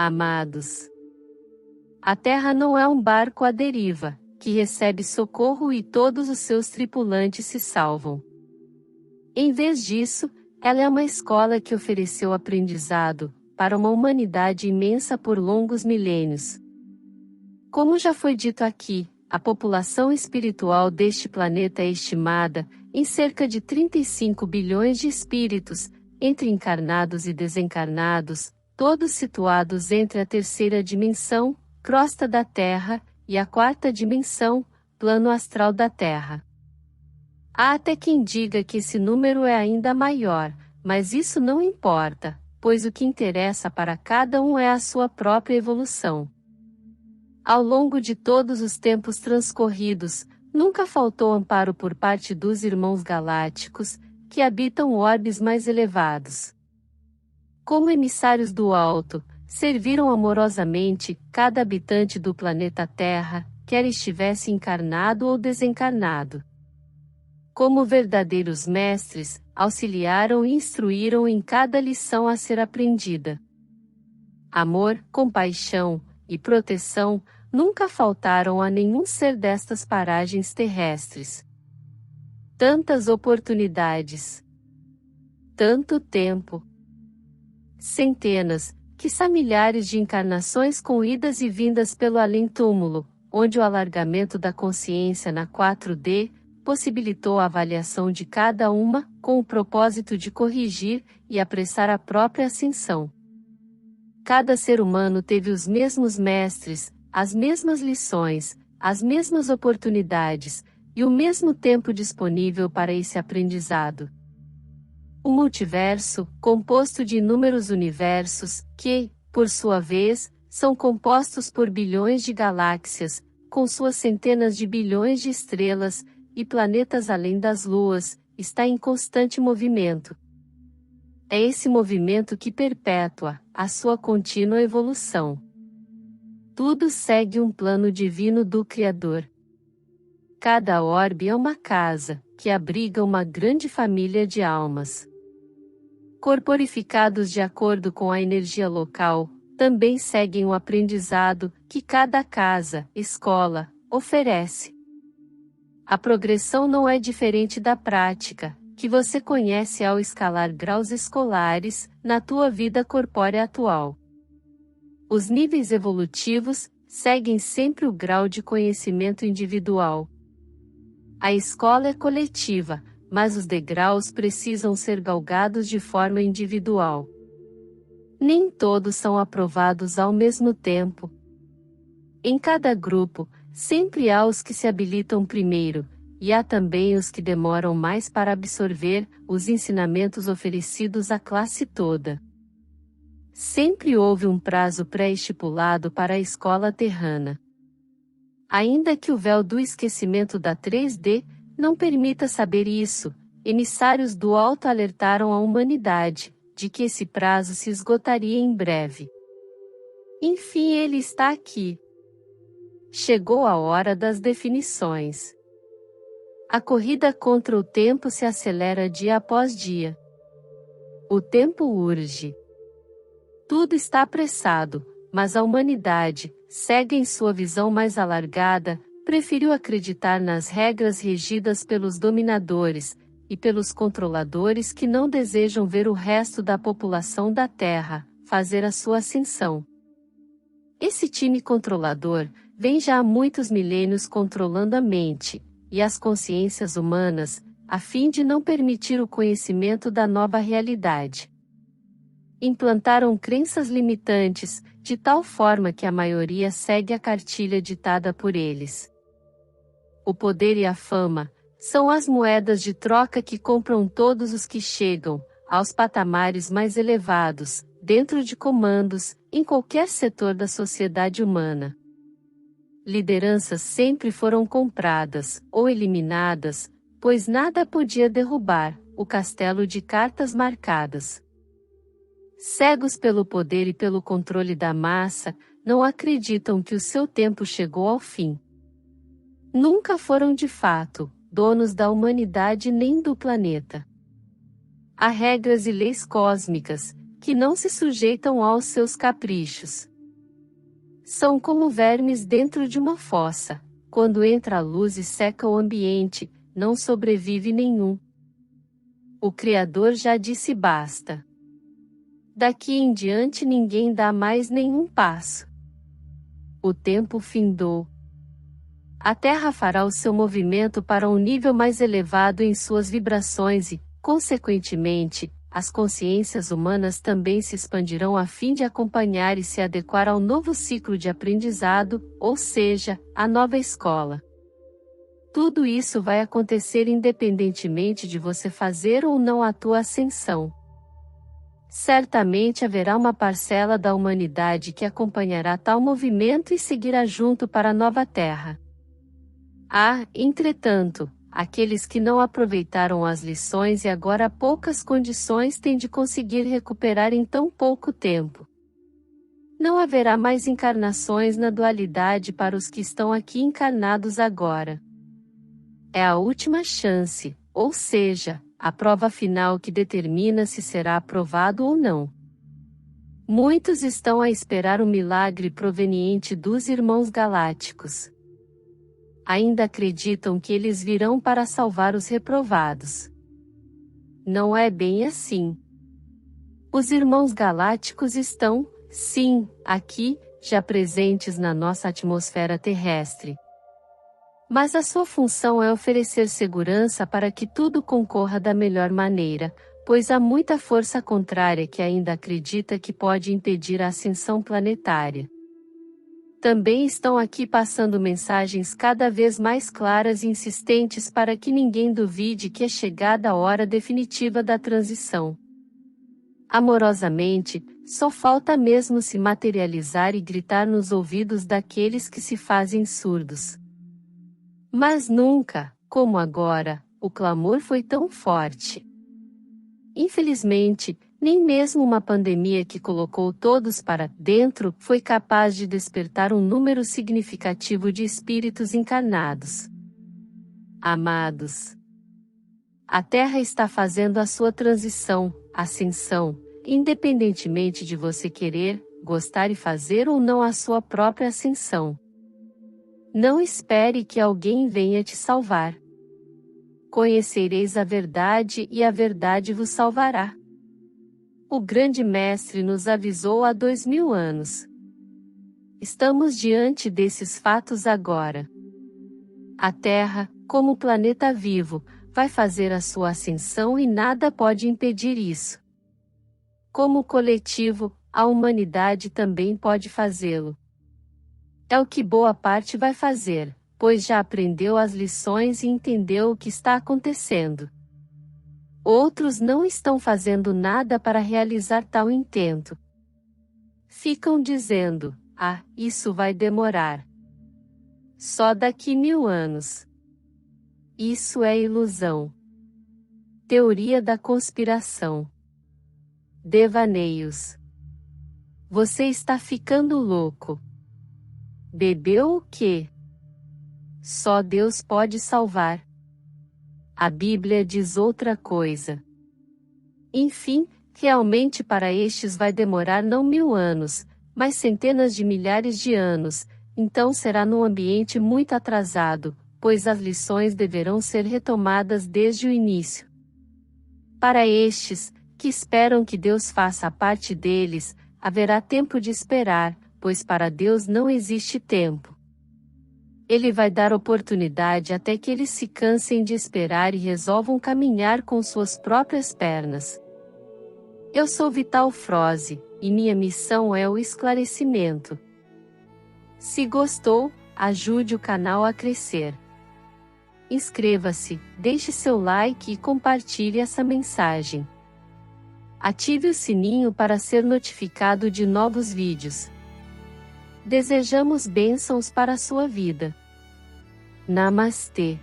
Amados, a Terra não é um barco à deriva, que recebe socorro e todos os seus tripulantes se salvam. Em vez disso, ela é uma escola que ofereceu aprendizado para uma humanidade imensa por longos milênios. Como já foi dito aqui, a população espiritual deste planeta é estimada em cerca de 35 bilhões de espíritos, entre encarnados e desencarnados, todos situados entre a terceira dimensão, crosta da Terra, e a quarta dimensão, plano astral da Terra. Há até quem diga que esse número é ainda maior, mas isso não importa, pois o que interessa para cada um é a sua própria evolução. Ao longo de todos os tempos transcorridos, nunca faltou amparo por parte dos irmãos galácticos, que habitam orbes mais elevados. Como emissários do alto, serviram amorosamente cada habitante do planeta Terra, quer estivesse encarnado ou desencarnado. Como verdadeiros mestres, auxiliaram e instruíram em cada lição a ser aprendida. Amor, compaixão e proteção nunca faltaram a nenhum ser destas paragens terrestres. Tantas oportunidades, tanto tempo, centenas, quiçá milhares de encarnações com idas e vindas pelo além-túmulo, onde o alargamento da consciência na 4D possibilitou a avaliação de cada uma, com o propósito de corrigir e apressar a própria ascensão. Cada ser humano teve os mesmos mestres, as mesmas lições, as mesmas oportunidades, e o mesmo tempo disponível para esse aprendizado. O multiverso, composto de inúmeros universos, que, por sua vez, são compostos por bilhões de galáxias, com suas centenas de bilhões de estrelas, e planetas além das luas, está em constante movimento. É esse movimento que perpetua a sua contínua evolução. Tudo segue um plano divino do Criador. Cada orbe é uma casa, que abriga uma grande família de almas. Corporificados de acordo com a energia local, também seguem o aprendizado que cada casa, escola, oferece. A progressão não é diferente da prática, que você conhece ao escalar graus escolares, na tua vida corpórea atual. Os níveis evolutivos seguem sempre o grau de conhecimento individual. A escola é coletiva, mas os degraus precisam ser galgados de forma individual. Nem todos são aprovados ao mesmo tempo. Em cada grupo, sempre há os que se habilitam primeiro, e há também os que demoram mais para absorver os ensinamentos oferecidos à classe toda. Sempre houve um prazo pré-estipulado para a escola terrana. Ainda que o véu do esquecimento da 3D não permita saber isso, emissários do alto alertaram a humanidade de que esse prazo se esgotaria em breve. Enfim, ele está aqui. Chegou a hora das definições. A corrida contra o tempo se acelera dia após dia. O tempo urge. Tudo está apressado, mas a humanidade, cega em sua visão mais alargada, preferiu acreditar nas regras regidas pelos dominadores e pelos controladores que não desejam ver o resto da população da Terra fazer a sua ascensão. Esse time controlador vem já há muitos milênios controlando a mente e as consciências humanas, a fim de não permitir o conhecimento da nova realidade. Implantaram crenças limitantes, de tal forma que a maioria segue a cartilha ditada por eles. O poder e a fama são as moedas de troca que compram todos os que chegam aos patamares mais elevados, dentro de comandos, em qualquer setor da sociedade humana. Lideranças sempre foram compradas ou eliminadas, pois nada podia derrubar o castelo de cartas marcadas. Cegos pelo poder e pelo controle da massa, não acreditam que o seu tempo chegou ao fim. Nunca foram de fato donos da humanidade nem do planeta. Há regras e leis cósmicas que não se sujeitam aos seus caprichos. São como vermes dentro de uma fossa. Quando entra a luz e seca o ambiente, não sobrevive nenhum. O Criador já disse basta. Daqui em diante ninguém dá mais nenhum passo. O tempo findou. A Terra fará o seu movimento para um nível mais elevado em suas vibrações e, consequentemente, as consciências humanas também se expandirão a fim de acompanhar e se adequar ao novo ciclo de aprendizado, ou seja, a nova escola. Tudo isso vai acontecer independentemente de você fazer ou não a tua ascensão. Certamente haverá uma parcela da humanidade que acompanhará tal movimento e seguirá junto para a nova Terra. Entretanto, aqueles que não aproveitaram as lições e agora há poucas condições têm de conseguir recuperar em tão pouco tempo. Não haverá mais encarnações na dualidade para os que estão aqui encarnados agora. É a última chance, ou seja, a prova final que determina se será aprovado ou não. Muitos estão a esperar um milagre proveniente dos irmãos galácticos. Ainda acreditam que eles virão para salvar os reprovados. Não é bem assim. Os irmãos galácticos estão, sim, aqui, já presentes na nossa atmosfera terrestre. Mas a sua função é oferecer segurança para que tudo concorra da melhor maneira, pois há muita força contrária que ainda acredita que pode impedir a ascensão planetária. Também estão aqui passando mensagens cada vez mais claras e insistentes para que ninguém duvide que é chegada a hora definitiva da transição. Amorosamente, só falta mesmo se materializar e gritar nos ouvidos daqueles que se fazem surdos. Mas nunca, como agora, o clamor foi tão forte. Infelizmente, nem mesmo uma pandemia que colocou todos para dentro foi capaz de despertar um número significativo de espíritos encarnados. Amados, a Terra está fazendo a sua transição, ascensão, independentemente de você querer, gostar e fazer ou não a sua própria ascensão. Não espere que alguém venha te salvar. Conhecereis a verdade e a verdade vos salvará. O grande mestre nos avisou há 2000 anos. Estamos diante desses fatos agora. A Terra, como planeta vivo, vai fazer a sua ascensão e nada pode impedir isso. Como coletivo, a humanidade também pode fazê-lo. É o que boa parte vai fazer, pois já aprendeu as lições e entendeu o que está acontecendo. Outros não estão fazendo nada para realizar tal intento. Ficam dizendo, isso vai demorar. Só daqui 1000 anos. Isso é ilusão. Teoria da conspiração. Devaneios. Você está ficando louco. Bebeu o quê? Só Deus pode salvar. A Bíblia diz outra coisa. Enfim, realmente para estes vai demorar não 1000 anos, mas centenas de milhares de anos, então será num ambiente muito atrasado, pois as lições deverão ser retomadas desde o início. Para estes, que esperam que Deus faça a parte deles, haverá tempo de esperar, pois para Deus não existe tempo. Ele vai dar oportunidade até que eles se cansem de esperar e resolvam caminhar com suas próprias pernas. Eu sou Vital Froze, e minha missão é o esclarecimento. Se gostou, ajude o canal a crescer. Inscreva-se, deixe seu like e compartilhe essa mensagem. Ative o sininho para ser notificado de novos vídeos. Desejamos bênçãos para a sua vida. Namastê.